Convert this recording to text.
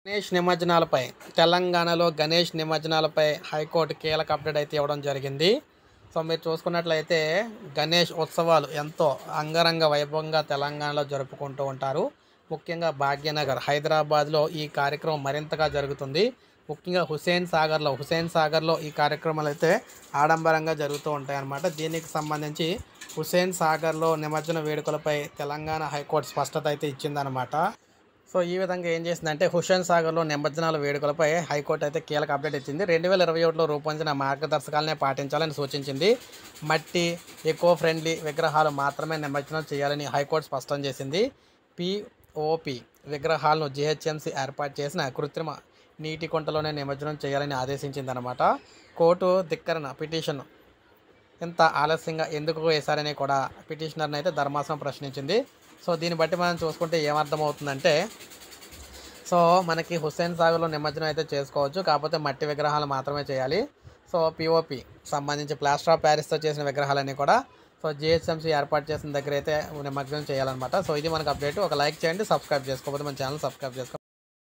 గణేష్ నిమజ్జనాలపై తెలంగాణలో గణేష్ నిమజ్జనాలపై హైకోర్టు కీలక అప్డేట్ అయితే ఇవ్వడం జరిగింది. సో మీరు చూసుకున్నట్లయితే గణేష్ ఉత్సవాలు ఎంతో అంగరంగ వైభవంగా తెలంగాణలో జరుపుకుంటూ ఉంటారు. ముఖ్యంగా భాగ్యనగర్ హైదరాబాద్లో ఈ కార్యక్రమం మరింతగా జరుగుతుంది. ముఖ్యంగా హుస్సేన్ సాగర్లో ఈ కార్యక్రమాలు అయితే ఆడంబరంగా జరుగుతూ ఉంటాయి అన్నమాట. దీనికి సంబంధించి హుస్సేన్ సాగర్లో నిమజ్జన వేడుకలపై తెలంగాణ హైకోర్టు స్పష్టత అయితే ఇచ్చిందనమాట. సో ఈ విధంగా ఏం చేసిందంటే హుస్సేన్ సాగర్లో నిమజ్జనాల వేడుకలపై హైకోర్టు అయితే కీలక అప్డేట్ ఇచ్చింది. 2021లో రూపొందించిన మార్గదర్శకాలనే పాటించాలని సూచించింది. మట్టి ఎకో ఫ్రెండ్లీ విగ్రహాలు మాత్రమే నిమజ్జనం చేయాలని హైకోర్టు స్పష్టం చేసింది. పిఓపి విగ్రహాలను జీహెచ్ఎంసీ ఏర్పాటు చేసిన కృత్రిమ నీటి కుంటలోనే నిమజ్జనం చేయాలని ఆదేశించిందనమాట. కోర్టు ధిక్కరణ పిటిషన్ ఇంత ఆలస్యంగా ఎందుకు వేశారని కూడా పిటిషనర్ని అయితే ధర్మాసనం ప్రశ్నించింది. సో దీన్ని బట్టి మనం చూసుకుంటే ఏమర్థమవుతుందంటే మనకి హుస్సేన్ సాగర్లో నిమజ్జనం అయితే చేసుకోవచ్చు, కాకపోతే మట్టి విగ్రహాలు మాత్రమే చేయాలి. సో పిఓపి సంబంధించి ప్లాస్టర్ ఆఫ్ ప్యారిస్తో చేసిన విగ్రహాలన్నీ కూడా జిహెచ్ఎంసీ ఏర్పాటు చేసిన దగ్గర అయితే నిమజ్జనం చేయాలన్నమాట. సో ఇది మనకు అప్డేట్. ఒక లైక్ చేయండి, సబ్స్క్రైబ్ చేసుకోకపోతే మన ఛానల్ సబ్స్క్రైబ్ చేసుకోండి.